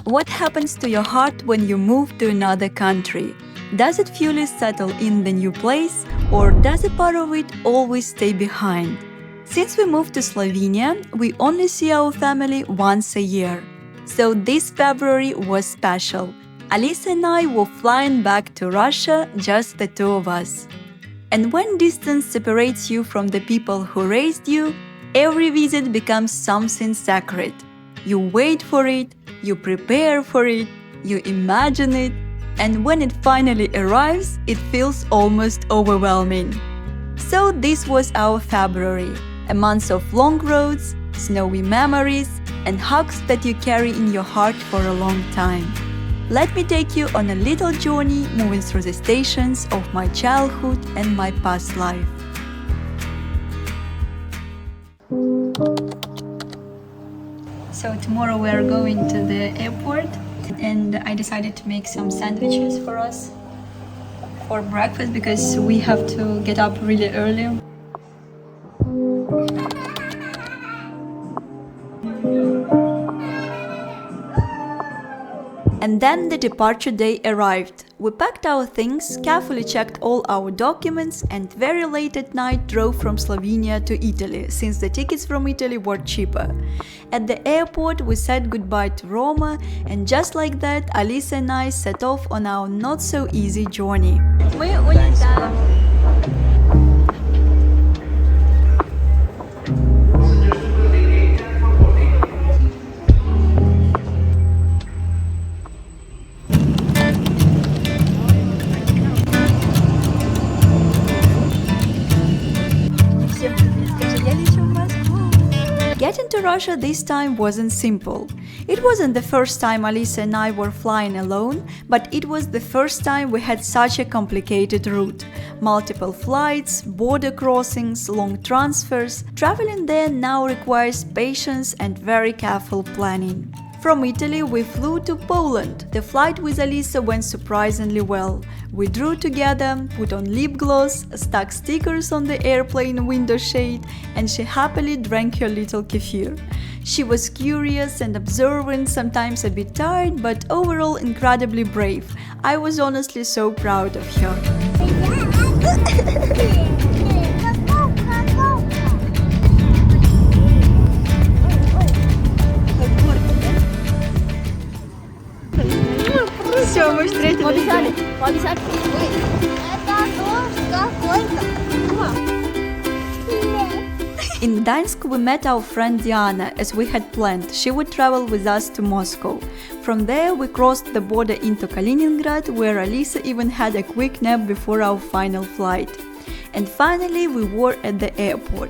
What happens to your heart when you move to another country? Does it fully settle in the new place, or does a part of it always stay behind? Since we moved to Slovenia, we only see our family once a year. So this February was special. Alisa and I were flying back to Russia, just the two of us. And when distance separates you from the people who raised you, every visit becomes something sacred. You wait for it, you prepare for it, you imagine it, and when it finally arrives, it feels almost overwhelming. So this was our February, a month of long roads, snowy memories, and hugs that you carry in your heart for a long time. Let me take you on a little journey moving through the stations of my childhood and my past life. So tomorrow we are going to the airport, and I decided to make some sandwiches for us for breakfast because we have to get up really early. And then the departure day arrived. We packed our things, carefully checked all our documents, and very late at night drove from Slovenia to Italy, since the tickets from Italy were cheaper. At the airport, we said goodbye to Roma, and just like that, Alisa and I set off on our not-so-easy journey. Мы улетаем. Getting to Russia this time wasn't simple. It wasn't the first time Alisa and I were flying alone, but it was the first time we had such a complicated route. Multiple flights, border crossings, long transfers. Traveling there now requires patience and very careful planning. From Italy, we flew to Poland. The flight with Alisa went surprisingly well. We drew together, put on lip gloss, stuck stickers on the airplane window shade, and she happily drank her little kefir. She was curious and observant, sometimes a bit tired, but overall incredibly brave. I was honestly so proud of her. Все, мы встретились. Обязательно. Это какой-то. In Gdańsk, we met our friend Diana, as we had planned. She would travel with us to Moscow. From there, we crossed the border into Kaliningrad, where Alisa even had a quick nap before our final flight. And finally, we were at the airport.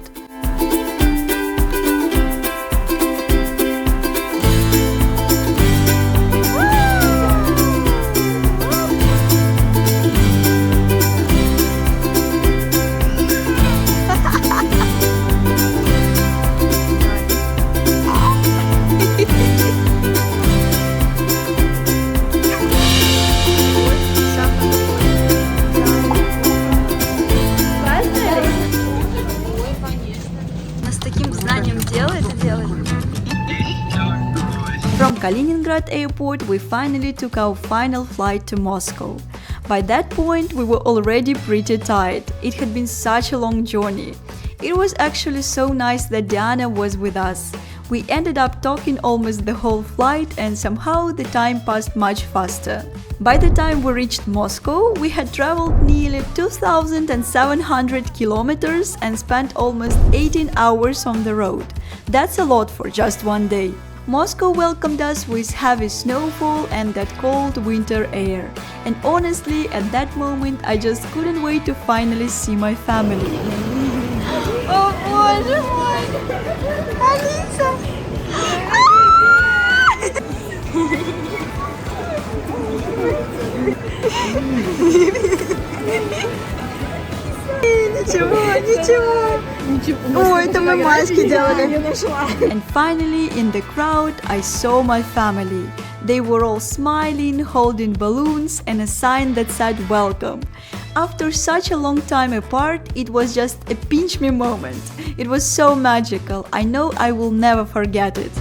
From Kaliningrad airport, we finally took our final flight to Moscow. By that point, we were already pretty tired. It had been such a long journey. It was actually so nice that Diana was with us. We ended up talking almost the whole flight, and somehow the time passed much faster. By the time we reached Moscow, we had traveled nearly 2,700 kilometers and spent almost 18 hours on the road. That's a lot for just one day. Moscow welcomed us with heavy snowfall and that cold winter air. And honestly, at that moment, I just couldn't wait to finally see my family. Oh, боже мой! Алиса! Ничего. О, это мы маски делали. And finally, in the crowd, I saw my family. They were all smiling, holding balloons, and a sign that said welcome. After such a long time apart, it was just a pinch me moment. It was so magical. I know I will never forget it.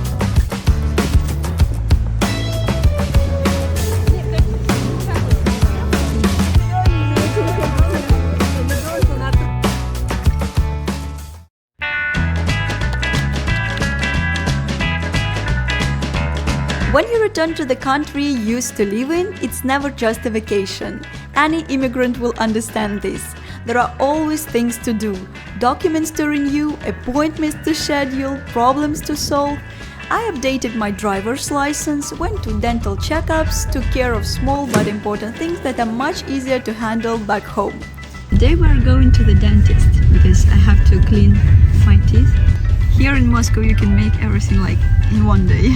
When you return to the country you used to live in, it's never just a vacation. Any immigrant will understand this. There are always things to do, documents to renew, appointments to schedule, problems to solve. I updated my driver's license, went to dental checkups, took care of small but important things that are much easier to handle back home. Today we are going to the dentist because I have to clean my teeth. Here in Moscow you can make everything like in one day.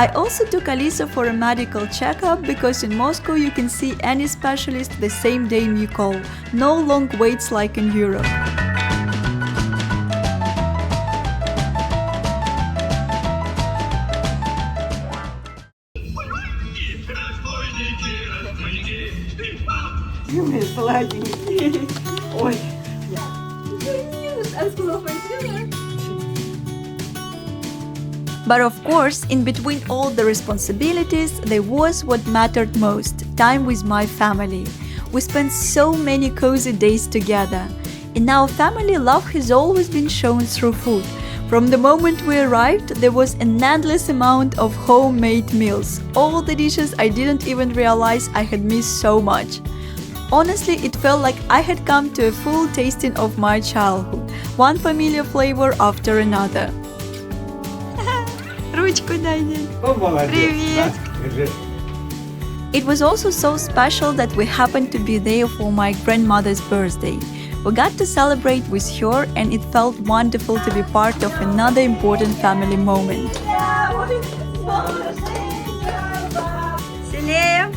I also took Alisa for a medical checkup because in Moscow you can see any specialist the same day you call. No long waits like in Europe. Сладенький. Ой. But of course, in between all the responsibilities, there was what mattered most, time with my family. We spent so many cozy days together. In our family, love has always been shown through food. From the moment we arrived, there was an endless amount of homemade meals, all the dishes I didn't even realize I had missed so much. Honestly, it felt like I had come to a full tasting of my childhood, one familiar flavor after another. Ручку дай, дядь. О, молодец. Привет. Держи. It was also so special that we happened to be there for my grandmother's birthday. We got to celebrate with her and it felt wonderful to be part of another important family moment. Селея!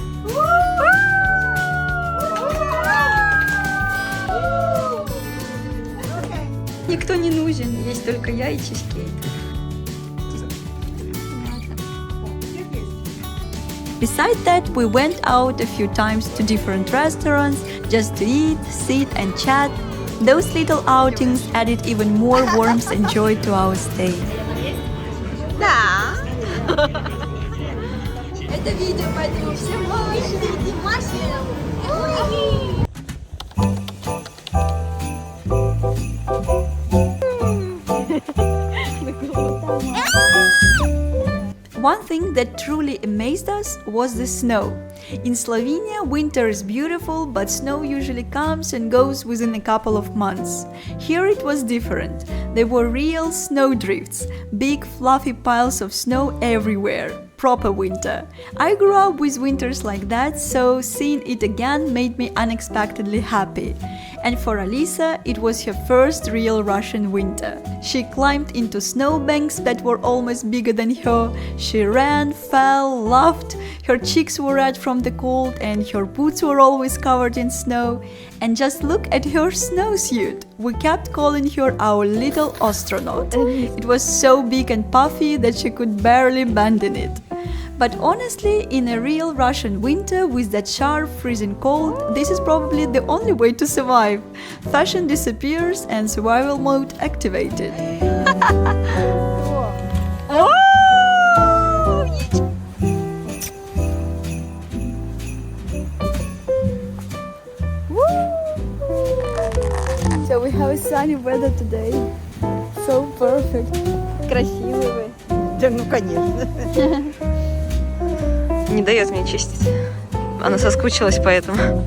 Никто не нужен, есть только я и чизкейк. Besides that, we went out a few times to different restaurants just to eat, sit and chat. Those little outings added even more warmth and joy to our stay. Да. Это видео поэтому всем One thing that truly amazed us was the snow. In Slovenia, winter is beautiful, but snow usually comes and goes within a couple of months. Here it was different. There were real snowdrifts, big fluffy piles of snow everywhere. Proper winter. I grew up with winters like that, so seeing it again made me unexpectedly happy. And for Alisa, it was her first real Russian winter. She climbed into snowbanks that were almost bigger than her. She ran, fell, laughed. Her cheeks were red from the cold and her boots were always covered in snow. And just look at her snowsuit. We kept calling her our little astronaut. It was so big and puffy that she could barely bend in it. But honestly, in a real Russian winter with that sharp freezing cold, this is probably the only way to survive. Fashion disappears and survival mode activated. So we have a sunny weather today. So perfect. Красивый вы. Да, ну, конечно. Не дает мне чистить. Она соскучилась поэтому.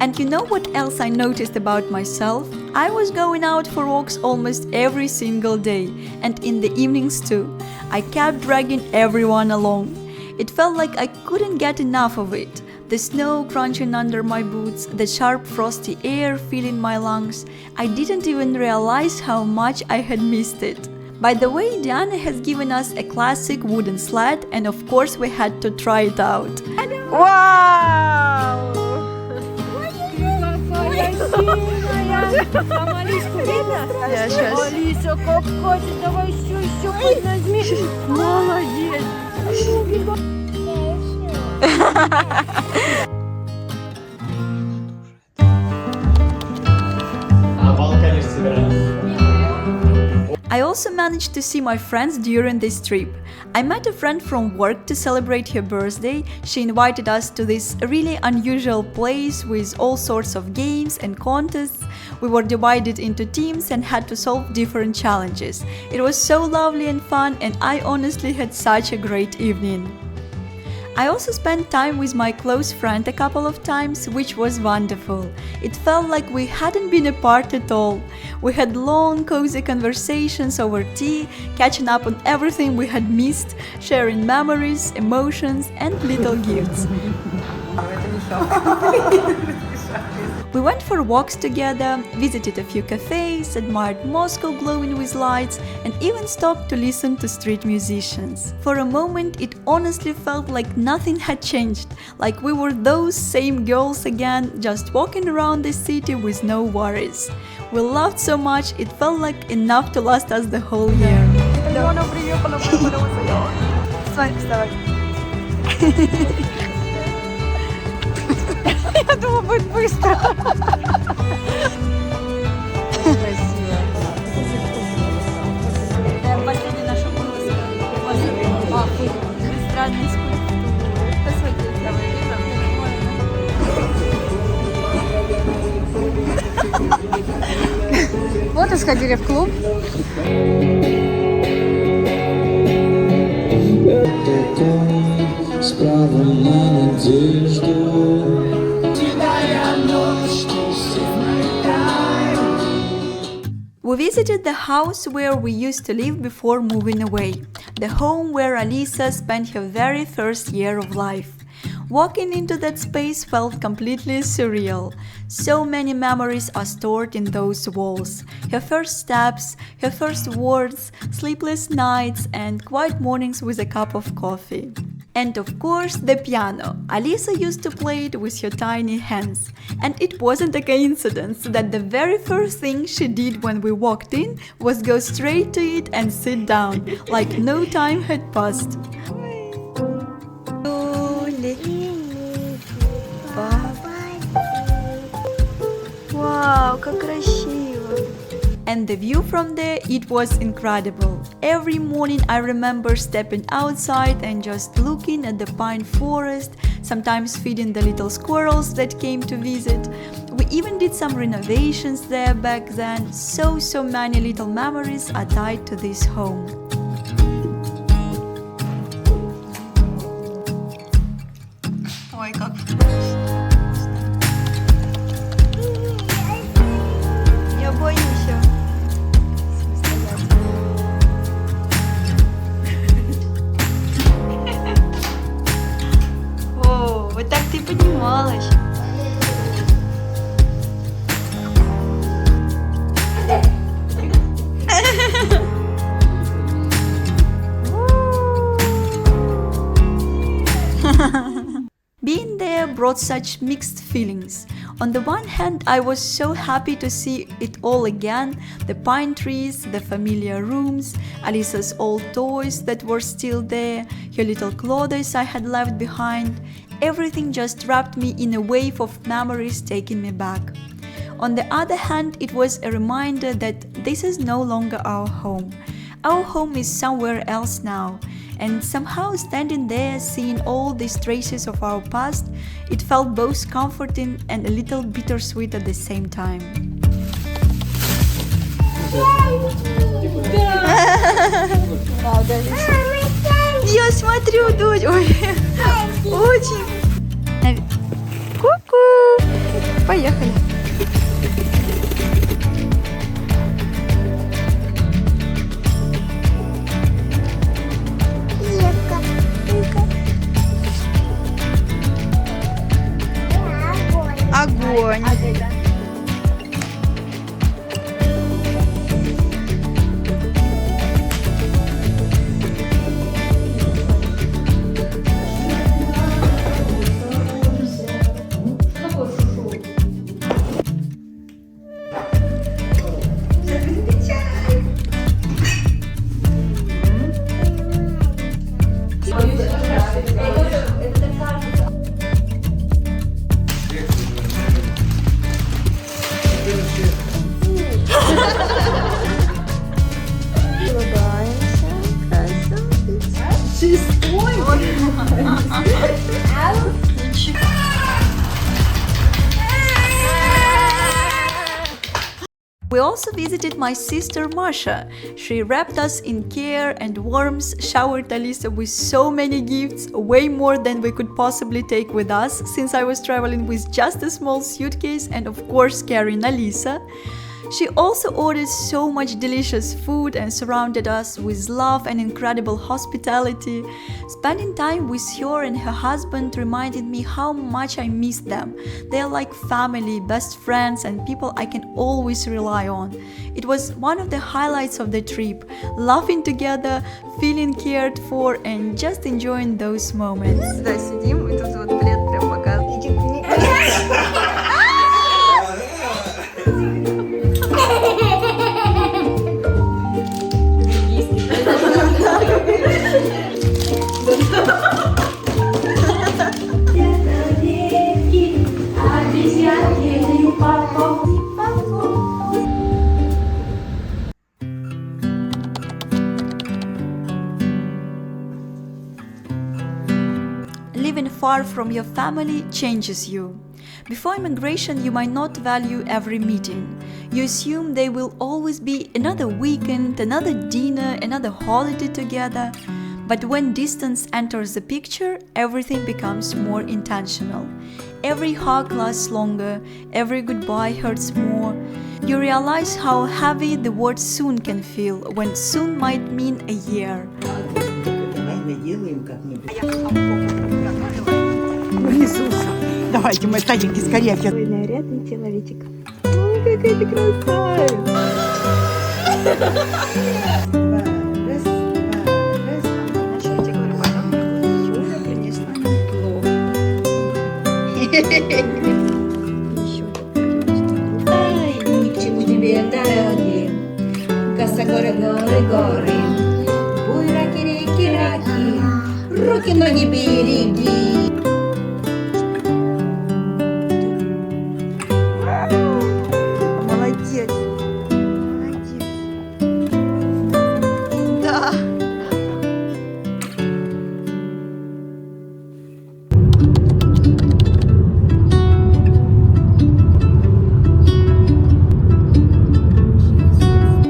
And you know what else I noticed about myself? I was going out for walks almost every single day, and in the evenings too. I kept dragging everyone along. It felt like I couldn't get enough of it. The snow crunching under my boots, the sharp frosty air filling my lungs. I didn't even realize how much I had missed it. By the way, Diana has given us a classic wooden sled and of course we had to try it out. Вау! Я сейчас. Алиса, как Катя, давай еще поднажми. Молодец. I also managed to see my friends during this trip. I met a friend from work to celebrate her birthday. She invited us to this really unusual place with all sorts of games and contests. We were divided into teams and had to solve different challenges. It was so lovely and fun, and I honestly had such a great evening. I also spent time with my close friend a couple of times, which was wonderful. It felt like we hadn't been apart at all. We had long, cozy conversations over tea, catching up on everything we had missed, sharing memories, emotions, and little gifts. We went for walks together, visited a few cafes, admired Moscow glowing with lights, and even stopped to listen to street musicians. For a moment, it honestly felt like nothing had changed, like we were those same girls again, just walking around the city with no worries. We laughed so much, it felt like enough to last us the whole year. Я думала, будет быстро. Последняя наша выставка. Эстрадной скульптуры. Посмотрите, давай, видно? Вот и сходили в клуб. Справа на надежду. We visited the house where we used to live before moving away, the home where Alisa spent her very first year of life. Walking into that space felt completely surreal. So many memories are stored in those walls. Her first steps, her first words, sleepless nights, and quiet mornings with a cup of coffee. And of course, the piano. Alisa used to play it with her tiny hands. And it wasn't a coincidence that the very first thing she did when we walked in was go straight to it and sit down, like no time had passed. Вау, как красиво! And the view from there, it was incredible. Every morning I remember stepping outside and just looking at the pine forest, sometimes feeding the little squirrels that came to visit. We even did some renovations there back then. So many little memories are tied to this home. Ой, как я боюсь. О, вот так ты поднималась. Being there brought such mixed feelings. On the one hand, I was so happy to see it all again, the pine trees, the familiar rooms, Alisa's old toys that were still there, her little clothes I had left behind. Everything just wrapped me in a wave of memories taking me back. On the other hand, it was a reminder that this is no longer our home. Our home is somewhere else now. And somehow standing there, seeing all these traces of our past, it felt both comforting and a little bittersweet at the same time. Я смотрю, дочь, ой, очень. Ку-ку, поехали. Огонь. We also visited my sister Masha. She wrapped us in care and warmth, showered Alisa with so many gifts, way more than we could possibly take with us, since I was traveling with just a small suitcase and of course carrying Alisa. She also ordered so much delicious food and surrounded us with love and incredible hospitality. Spending time with her and her husband reminded me how much I miss them. They are like family, best friends, and people I can always rely on. It was one of the highlights of the trip, laughing together, feeling cared for, and just enjoying those moments. Да, сидим, и тут вот плед прям показывает. Living far from your family changes you. Before immigration, you might not value every meeting. You assume there will always be another weekend, another dinner, another holiday together. But when distance enters the picture, everything becomes more intentional. Every hug lasts longer, every goodbye hurts more. You realize how heavy the word soon can feel, when soon might mean a year. Давай наделаем как-нибудь. Иисуса. Давайте, мой садики, скорее. Ой, нарядный человечек. Ой, какая ты красавица. Раз, раз. Что я тебе говорю, потом уже принесла. Ай, ни к чему тебе дороги. Коса горы, горы, горы. Буйраки, реки, раки. Руки, ноги береги. Молодец. Молодец. Да.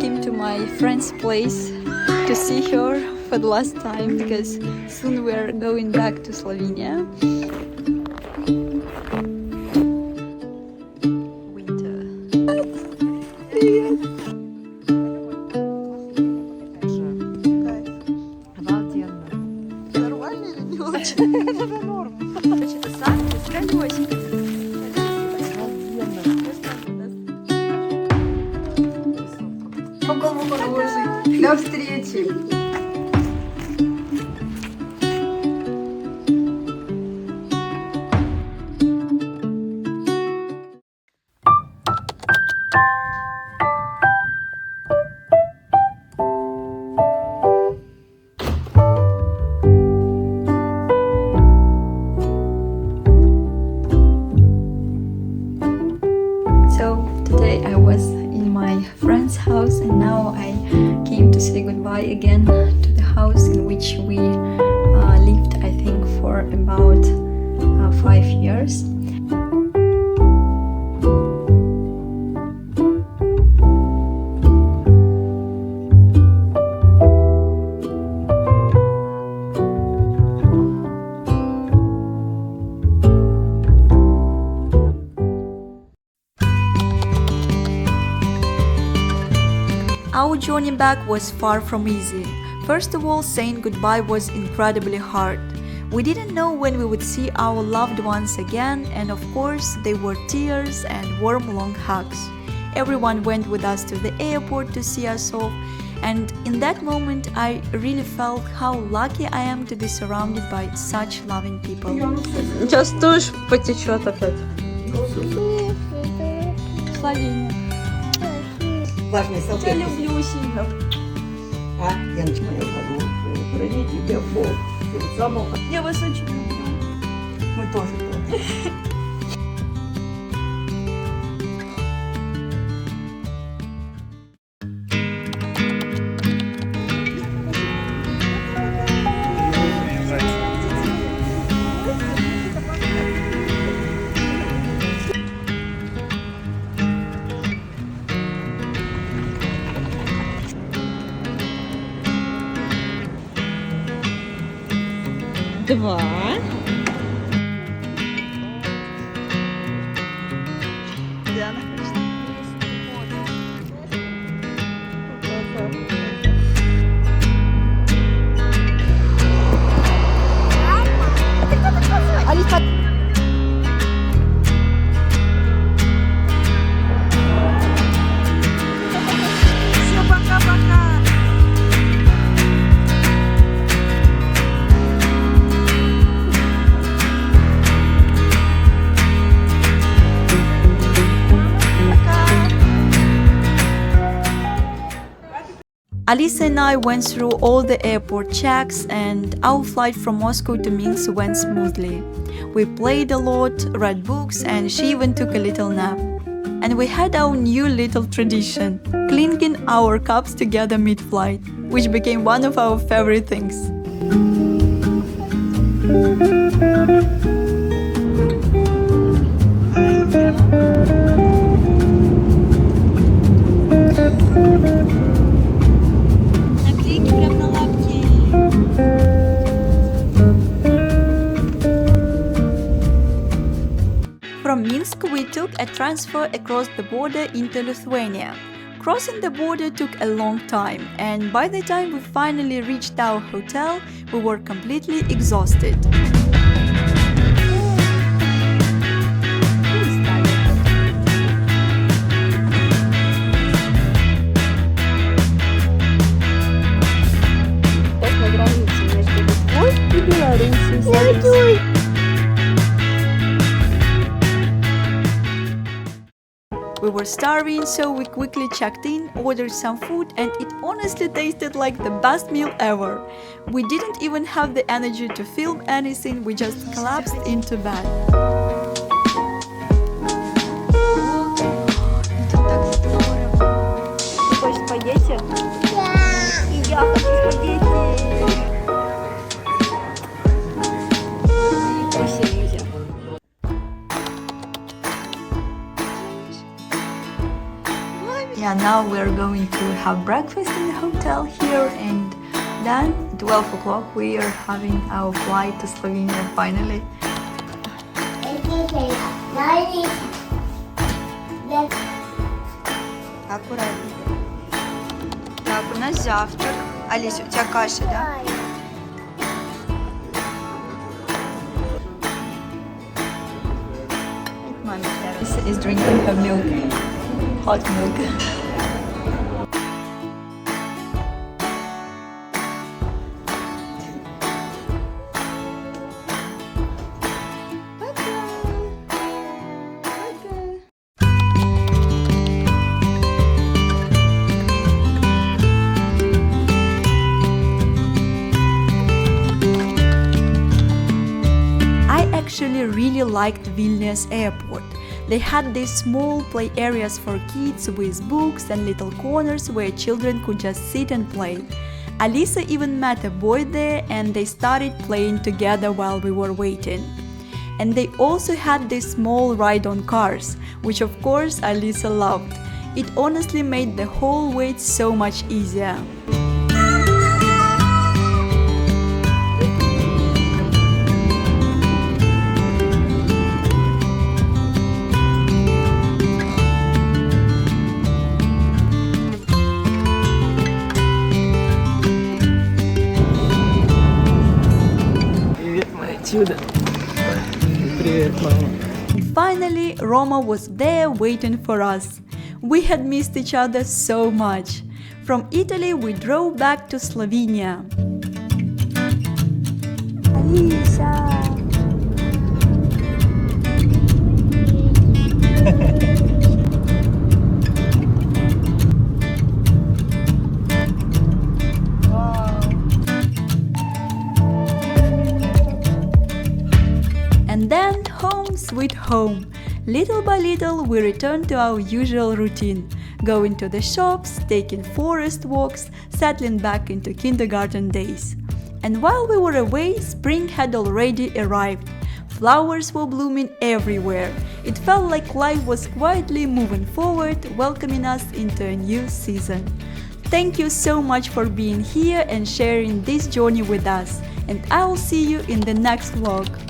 Came to my friend's place to see her for the last time because soon we're going back to Slovenia. Winter. Обалденно. Нормально или не очень? Это норм. Что-то санки с колесиками. Около положить. До встречи. So today I was in my friend's house and now I came to say goodbye again to the house in which we lived, I think, for about 5 years. Our journey back was far from easy. First of all, saying goodbye was incredibly hard. We didn't know when we would see our loved ones again, and of course, there were tears and warm, long hugs. Everyone went with us to the airport to see us off, and in that moment, I really felt how lucky I am to be surrounded by such loving people. Сейчас тоже потечет опять. Словения. Влажные Я салфетки. люблю сильно. А, Яночка, моя хорошая, храни тебя Бог. Ты самого. Я вас очень люблю. Мы тоже. 2. Диана хочет. Алиса. Все, пока-пока. Alisa and I went through all the airport checks, and our flight from Moscow to Minsk went smoothly. We played a lot, read books, and she even took a little nap. And we had our new little tradition, clinking our cups together mid-flight, which became one of our favorite things. Наклейки прям на лапке. From Minsk, we took a transfer across the border into Lithuania. Crossing the border took a long time, and by the time we finally reached our hotel, we were completely exhausted. На границе между Литвой и Белоруссией. We were starving, so we quickly checked in, ordered some food, and it honestly tasted like the best meal ever. We didn't even have the energy to film anything, we just collapsed into bed. Ты хочешь спагетти? Да. И я хочу спагетти. Вообще нельзя. Yeah, now we're going to have breakfast in the hotel here, and then at 12 o'clock we are having our flight to Slovenia finally. Аккуратнее. Так, у нас завтрак. Алиса, у тебя каша, да? Alisa is drinking her milk, hot milk. I actually really liked Vilnius airport. They had these small play areas for kids with books and little corners where children could just sit and play. Alisa even met a boy there, and they started playing together while we were waiting. And they also had this small ride on cars, which of course Alisa loved. It honestly made the whole wait so much easier. Привет, мама. Finally, Roma was there waiting for us. We had missed each other so much. From Italy, we drove back to Slovenia. Alisa! And then home sweet home. Little by little we returned to our usual routine, going to the shops, taking forest walks, settling back into kindergarten days. And while we were away, spring had already arrived. Flowers were blooming everywhere. It felt like life was quietly moving forward, welcoming us into a new season. Thank you so much for being here and sharing this journey with us. and I will see you in the next vlog.